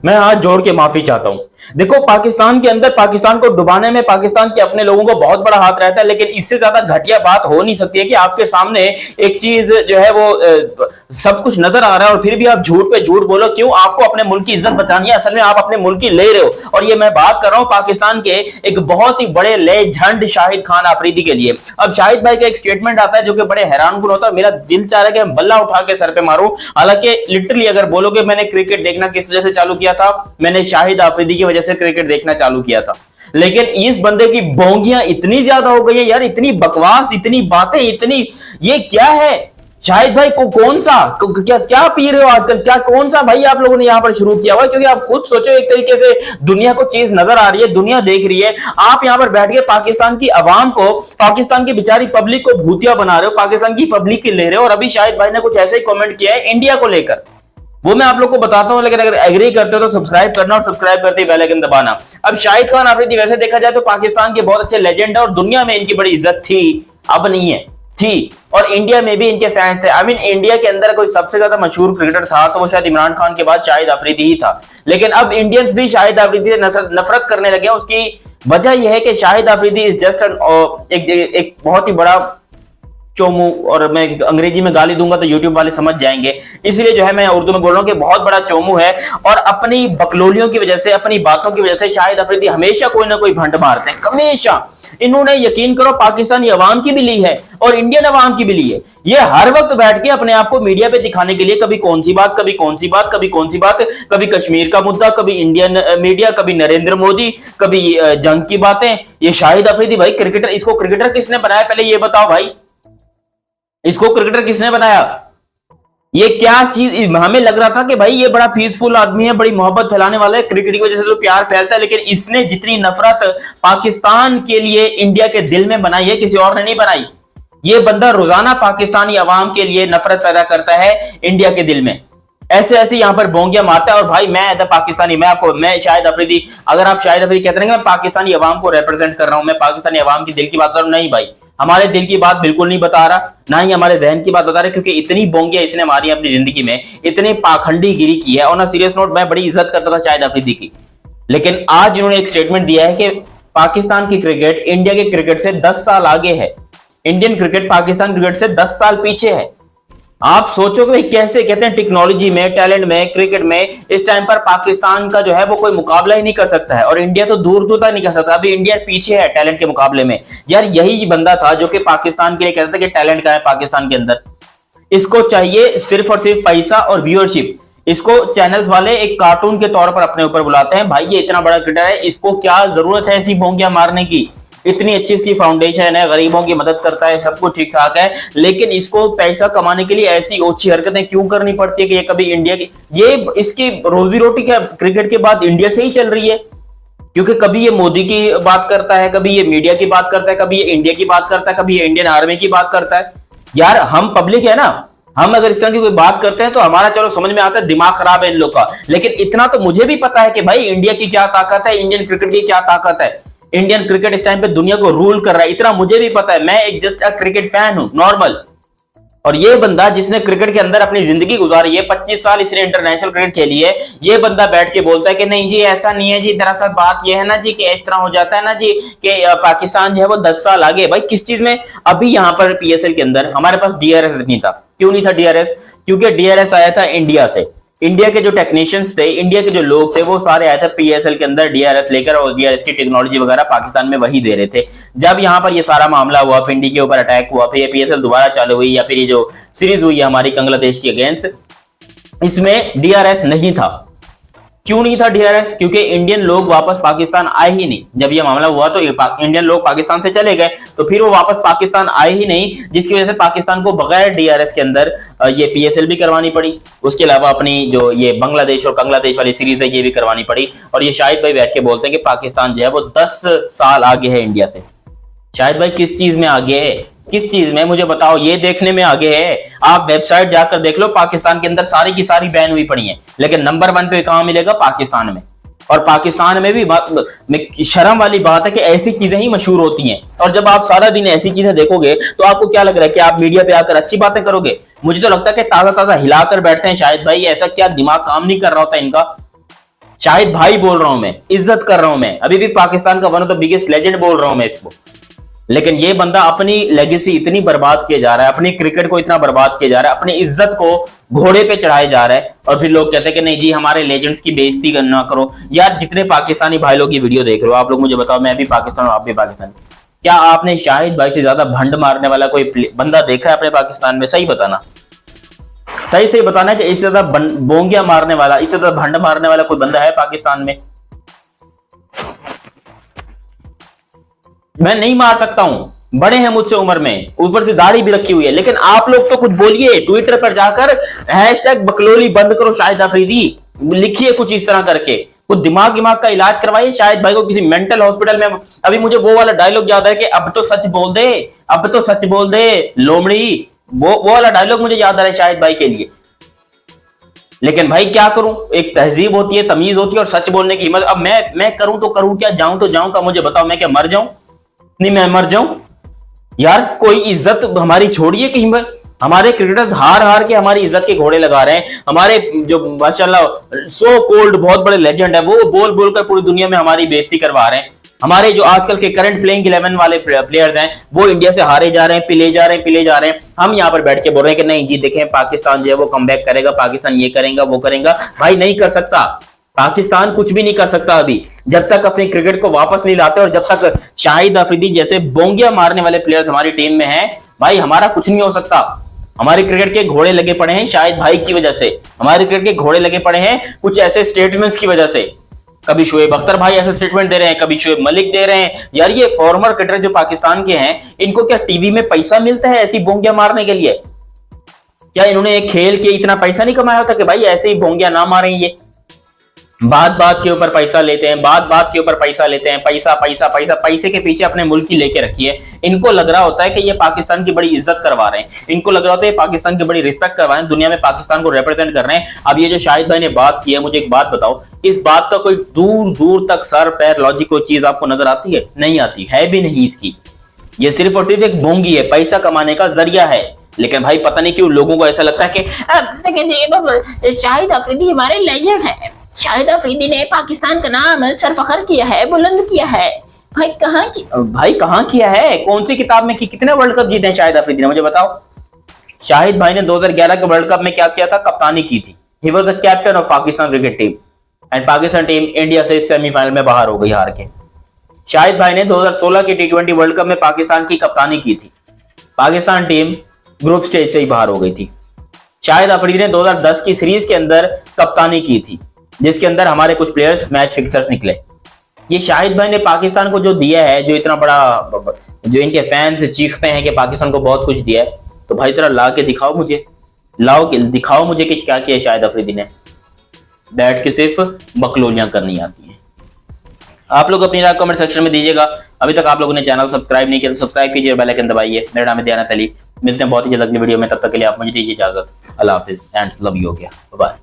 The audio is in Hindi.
मैं हाथ जोड़ के माफी चाहता हूं। देखो, पाकिस्तान के अंदर पाकिस्तान को डुबाने में पाकिस्तान के अपने लोगों को बहुत बड़ा हाथ रहता है, लेकिन इससे ज्यादा घटिया बात हो नहीं सकती है कि आपके सामने एक चीज जो है वो सब कुछ नजर आ रहा है और फिर भी आप झूठ पे झूठ बोलो। क्यों? आपको अपने मुल्क की इज्जत बचानी है, असल में आप अपने मुल्क की ले रहे हो। और ये मैं बात कर रहा हूं पाकिस्तान के एक बहुत ही बड़े लेजेंड शाहिद खान आफरीदी के लिए। अब शाहिद भाई का एक स्टेटमेंट आता है जो कि बड़े हैरानकुन होता है, मेरा दिल चाह रहा है कि मैं बल्ला उठा के सर पे मारूं। हालांकि लिटरली अगर बोलोगे मैंने क्रिकेट देखना किस वजह से चालू किया था, मैंने शाहिद आफरीदी की वजह से क्रिकेट देखना चालू किया था। लेकिन इस बंदे की बोंगियां इतनी ज्यादा हो गई है यार, इतनी बकवास, इतनी बातें, इतनी, ये क्या है? शाहिद भाई को कौन सा क्या क्या पी रहे हो आजकल? क्या कौन सा भाई आप लोगों ने यहां पर शुरू किया हुआ? क्योंकि आप खुद सोचो, एक तरीके से दुनिया को चीज नजर आ रही है, दुनिया देख रही है, आप यहां पर बैठ के पाकिस्तान की आवाम को, पाकिस्तान की बेचारी पब्लिक को भूतिया बना रहे हो, पाकिस्तान की पब्लिक की ले रहे हो। और अभी शाहिद भाई ने कुछ ऐसे ही कमेंट किया है इंडिया को लेकर, वो मैं आप लोग को बताता हूं, लेकिन अगर एग्री करते हो तो सब्सक्राइब करना और सब्सक्राइब करते ही बेल आइकन दबाना। अब शाहिद खान आफरीदी वैसे देखा जाए तो पाकिस्तान के बहुत अच्छे लेजेंड है और दुनिया में इनकी बड़ी इज्जत थी, अब नहीं है, थी। और इंडिया में भी इनके फैंस थे। आई मीन इंडिया के अंदर कोई सबसे ज्यादा मशहूर क्रिकेटर था तो वो शायद इमरान खान के बाद शाहिद आफरीदी ही था। लेकिन अब इंडियंस भी शाहिद आफरीदी से नफरत करने लगे हैं। उसकी वजह यह है कि शाहिद आफरीदी इज जस्ट एक बहुत ही बड़ा चोमू, और मैं अंग्रेजी में गाली दूंगा तो यूट्यूब वाले समझ जाएंगे, इसलिए जो है मैं उर्दू में बोल रहा हूं कि बहुत बड़ा चोमू है। और अपनी बकलोलियों की वजह से, अपनी बातों की वजह से शाहिद अफरीदी हमेशा कोई ना कोई भंड मारते हैं, हमेशा। इन्होंने यकीन करो पाकिस्तानी अवाम की भी ली है और इंडियन अवाम की भी ली है। ये हर वक्त बैठ के अपने आप को मीडिया पे दिखाने के लिए कभी कौन सी बात, कभी कौन सी बात, कभी कौन सी बात, कभी कश्मीर का मुद्दा, कभी इंडियन मीडिया, कभी नरेंद्र मोदी, कभी जंग की बातें। ये शाहिद अफरीदी भाई क्रिकेटर, इसको क्रिकेटर किसने बनाया पहले ये बताओ भाई? इसको क्रिकेटर किसने बनाया? ये क्या चीज, हमें लग रहा था कि भाई ये बड़ा पीसफुल आदमी है, बड़ी मोहब्बत फैलाने वाला है, क्रिकेट की वजह से तो प्यार फैलता है, लेकिन इसने जितनी नफरत पाकिस्तान के लिए इंडिया के दिल में बनाई है किसी और ने नहीं बनाई। ये बंदा रोजाना पाकिस्तानी अवाम के लिए नफरत पैदा करता है इंडिया के दिल में, ऐसे ऐसे यहां पर बोंगिया मारता है। और भाई मैं पाकिस्तानी, मैं शाहिद अफरीदी, अगर आप शाहिद अफरीदी कहते हैं कि मैं पाकिस्तानी अवाम को रिप्रेजेंट कर रहा हूं, मैं पाकिस्तानी अवाम की दिल की बात कर रहा हूं, नहीं भाई, हमारे दिल की बात बिल्कुल नहीं बता रहा, ना ही हमारे जहन की बात बता रहा, क्योंकि इतनी बोंगिया इसने मारी अपनी जिंदगी में, इतनी पाखंडी गिरी की है। और ना सीरियस नोट, मैं बड़ी इज्जत करता था शाहिद अफरीदी की, लेकिन आज इन्होंने एक स्टेटमेंट दिया है कि पाकिस्तान की क्रिकेट इंडिया के क्रिकेट से 10 साल आगे है, इंडियन क्रिकेट पाकिस्तान क्रिकेट से 10 साल पीछे है। आप सोचो कि कैसे, कहते हैं टेक्नोलॉजी में, टैलेंट में, क्रिकेट में इस टाइम पर पाकिस्तान का जो है वो कोई मुकाबला ही नहीं कर सकता है, और इंडिया तो दूर दूर तक नहीं कर सकता। अभी इंडिया पीछे है टैलेंट के मुकाबले में। यार यही बंदा था जो कि पाकिस्तान के लिए कहता था कि टैलेंट का है पाकिस्तान के अंदर, इसको चाहिए सिर्फ और सिर्फ पैसा और व्यूअरशिप। इसको चैनल्स वाले एक कार्टून के तौर पर अपने ऊपर बुलाते हैं, भाई ये इतना बड़ा क्रिकेटर है, इसको क्या जरूरत है ऐसी भोंगियां मारने की? इतनी अच्छी इसकी फाउंडेशन है, गरीबों की मदद करता है, सब कुछ ठीक ठाक है, लेकिन इसको पैसा कमाने के लिए ऐसी ओछी हरकतें क्यों करनी पड़ती है कि ये कभी इंडिया की, ये इसकी रोजी रोटी क्या क्रिकेट के बाद इंडिया से ही चल रही है? क्योंकि कभी ये मोदी की बात करता है, कभी ये मीडिया की बात करता है, कभी ये इंडिया की बात करता है, कभी ये इंडियन आर्मी की बात करता है। यार हम पब्लिक है ना, हम अगर इस तरह की कोई बात करते हैं तो हमारा चलो समझ में आता है, दिमाग खराब है इन लोग का, लेकिन इतना तो मुझे भी पता है कि भाई इंडिया की क्या ताकत है, इंडियन क्रिकेट की क्या ताकत है। इंडियन क्रिकेट इस टाइम पे दुनिया को रूल कर रहा है, इतना मुझे भी पता है। मैं एक जस्ट अ क्रिकेट फैन हूं, नॉर्मल। और ये बंदा जिसने क्रिकेट के अंदर अपनी जिंदगी गुजारी है, 25 साल इसने इंटरनेशनल क्रिकेट खेली है, ये बंदा बैठ के बोलता है कि नहीं जी ऐसा नहीं है जी, दरअसल बात ये है ना जी कि इस तरह हो जाता है ना जी कि पाकिस्तान जो है वो 10 साल आगे। भाई किस चीज में? अभी यहां पर पीएसएल के अंदर हमारे पास डीआरएस नहीं था। क्यों नहीं था डीआरएस? क्योंकि डीआरएस आया था इंडिया से। इंडिया के जो टेक्नीशियंस थे, इंडिया के जो लोग थे, वो सारे आए थे पीएसएल के अंदर डीआरएस लेकर, और डीआरएस की टेक्नोलॉजी वगैरह पाकिस्तान में वही दे रहे थे। जब यहाँ पर ये सारा मामला हुआ, पिंडी के ऊपर अटैक हुआ, फिर ये पीएसएल दोबारा चालू हुई, या फिर ये जो सीरीज हुई है हमारी बांग्लादेश की अगेंस्ट, इसमें डीआरएस नहीं था। क्यों नहीं था डीआरएस? क्योंकि इंडियन लोग वापस पाकिस्तान आए ही नहीं। जब ये मामला हुआ तो इंडियन लोग पाकिस्तान से चले गए, तो फिर वो वापस पाकिस्तान आए ही नहीं, जिसकी वजह से पाकिस्तान को बगैर डीआरएस के अंदर ये पीएसएल भी करवानी पड़ी। उसके अलावा अपनी जो ये बांग्लादेश और बांग्लादेश वाली सीरीज है ये भी करवानी पड़ी। और ये शाहिद भाई बैठ के बोलते हैं कि पाकिस्तान जो है वो 10 साल आगे है इंडिया से। शाहिद भाई किस चीज में आगे है? किस चीज में मुझे बताओ? ये देखने में आगे है। आप वेबसाइट जाकर देख लो, पाकिस्तान के अंदर सारी की सारी बैन हुई पड़ी है, लेकिन नंबर 1 पे कहां मिलेगा? पाकिस्तान में। और पाकिस्तान में भी शर्म वाली बात है कि ऐसी चीजें ही मशहूर होती हैं। और जब आप सारा दिन ऐसी चीजें देखोगे तो आपको क्या लग रहा है कि आप मीडिया पे आकर अच्छी बातें करोगे? मुझे तो लगता है कि ताजा ताजा हिलाकर बैठते हैं शायद भाई, ऐसा क्या दिमाग काम नहीं कर रहा होता इनका? शाहिद भाई बोल रहा हूं मैं, इज्जत कर रहा हूं मैं, अभी भी पाकिस्तान का one of the biggest legend बोल रहा हूं मैं इसको। लेकिन ये बंदा अपनी लेगेसी इतनी बर्बाद किया जा रहा है, अपनी क्रिकेट को इतना बर्बाद किया जा रहा है, अपनी इज्जत को घोड़े पे चढ़ाया जा रहा है, और फिर लोग कहते हैं कि नहीं जी हमारे लेजेंड्स की बेइज्जती ना करो। यार जितने पाकिस्तानी भाई लोग ये वीडियो देख रहे हो, आप लोग मुझे बताओ, मैं भी पाकिस्तान हूं, आप भी पाकिस्तान, क्या आपने शाहिद भाई से ज्यादा भंड मारने वाला कोई बंदा देखा है अपने पाकिस्तान में? सही बताना, सही बताना कि इससे ज्यादा बोंगिया मारने वाला, इससे ज्यादा भंड मारने वाला कोई बंदा है पाकिस्तान में? मैं नहीं मार सकता हूं, बड़े हैं मुझसे उम्र में, ऊपर से दाढ़ी भी रखी हुई है, लेकिन आप लोग तो कुछ बोलिए ट्विटर पर जाकर, हैशटैग बकलोली बंद करो शाहिद अफरीदी लिखिए, कुछ इस तरह करके कुछ दिमाग का इलाज करवाइए शाहिद भाई को किसी मेंटल हॉस्पिटल में। अभी मुझे वो वाला डायलॉग याद है कि अब तो सच बोल दे, अब तो सच बोल दे लोमड़ी, वो वाला डायलॉग मुझे याद आ रहा है शाहिद भाई के लिए। लेकिन भाई क्या करूं, एक तहजीब होती है, तमीज होती है, और सच बोलने की हिम्मत। अब मैं करूं तो करूं क्या, जाऊं तो जाऊं का, मुझे बताओ, मैं क्या मर जाऊं? नहीं मैं मर जाऊं यार, कोई इज्जत हमारी छोड़िए कि हिम्मत। हमारे क्रिकेटर्स हार के हमारी इज्जत के घोड़े लगा रहे हैं। हमारे जो माशाल्लाह सो कोल्ड बहुत बड़े लेजेंड है, वो बोल कर पूरी दुनिया में हमारी बेइज्जती करवा रहे हैं। हमारे जो आजकल के करंट प्लेइंग 11 वाले प्लेयर्स हैं, वो इंडिया से हारे जा रहे हैं, पिले जा रहे हैं। हम यहाँ पर बैठ के बोल रहे हैं कि नहीं जी देखें पाकिस्तान जो है वो कमबैक करेगा, पाकिस्तान ये करेगा वो करेगा। भाई नहीं कर सकता, पाकिस्तान कुछ भी नहीं कर सकता अभी, जब तक अपने क्रिकेट को वापस नहीं लाते, और जब तक शाहिद अफरीदी जैसे बोंगिया मारने वाले प्लेयर्स हमारी टीम में हैं, भाई हमारा कुछ नहीं हो सकता। हमारे क्रिकेट के घोड़े लगे पड़े हैं शाहिद भाई की वजह से, हमारे क्रिकेट के घोड़े लगे पड़े हैं कुछ ऐसे स्टेटमेंट्स की वजह से। कभी शोएब अख्तर भाई ऐसे स्टेटमेंट दे रहे हैं, कभी शोएब मलिक दे रहे हैं। यार ये फॉर्मर क्रिकेटर जो पाकिस्तान के हैं, इनको क्या टीवी में पैसा मिलता है ऐसी बोंगिया मारने के लिए? क्या इन्होंने एक खेल के इतना पैसा नहीं कमाया होता कि भाई ऐसे ही बोंगिया ना मारें? ये बात के ऊपर पैसा लेते हैं, बात के ऊपर पैसा लेते हैं, पैसे के पीछे अपने मुल्क की लेके रखी है। इनको लग रहा होता है कि ये पाकिस्तान की बड़ी इज्जत करवा रहे हैं, इनको लग रहा होता है पाकिस्तान की बड़ी रिस्पेक्ट करवा रहे हैं, दुनिया में पाकिस्तान को रिप्रेजेंट कर रहे हैं। अब ये जो शाहिद भाई ने बात की है, मुझे एक बात बताओ, इस बात का कोई दूर तक सर पैर लॉजिक कोई चीज आपको नजर आती है? नहीं आती है भी नहीं इसकी। ये सिर्फ और सिर्फ एक भोंगी है, पैसा कमाने का जरिया है। लेकिन भाई पता नहीं क्यों लोगों को ऐसा लगता है कि शाहिद अफरीदी हमारे लेजेंड है, शाहिद अफरीदी ने पाकिस्तान का नाम सरफखर किया है, बुलंद किया है। भाई कहां किया है? कौन सी किताब में? कितने वर्ल्ड कप जीते हैं शाहिद अफरीदी ने, मुझे बताओ। शाहिद भाई ने 2011 के वर्ल्ड कप में क्या किया था? कप्तानी की थी। He was the captain of Pakistan cricket team, and Pakistan team India से सेमीफाइनल में बाहर हो गई हार के। शाहिद भाई ने 2016 के T20 वर्ल्ड कप में पाकिस्तान की कप्तानी की थी, पाकिस्तान टीम ग्रुप स्टेज से ही बाहर हो गई थी। शाहिद अफरीदी ने 2010 की सीरीज के अंदर कप्तानी की थी, जिसके अंदर हमारे कुछ प्लेयर्स मैच फिक्सर्स निकले। ये शाहिद भाई ने पाकिस्तान को जो दिया है, जो इतना बड़ा, जो इनके फैंस चीखते हैं कि पाकिस्तान को बहुत कुछ दिया है, तो भाई जरा ला के दिखाओ मुझे, दिखाओ मुझे कि क्या किया शाहिद अफरीदी ने। बैठ के सिर्फ बकलोलियां करनी आती हैं। आप लोग अपनी राय कमेंट सेक्शन में दीजिएगा। अभी तक आप लोगों ने चैनल सब्सक्राइब नहीं किया तो सब्सक्राइब कीजिए, बेल आइकन दबाइए। मेरा नाम है दयानत अली, मिलते हैं बहुत ही जल्द अगली वीडियो में, तब तक के लिए आप मुझे दीजिए इजाजत। अल्लाह हाफिज एंड लव यू हो गया, बाय।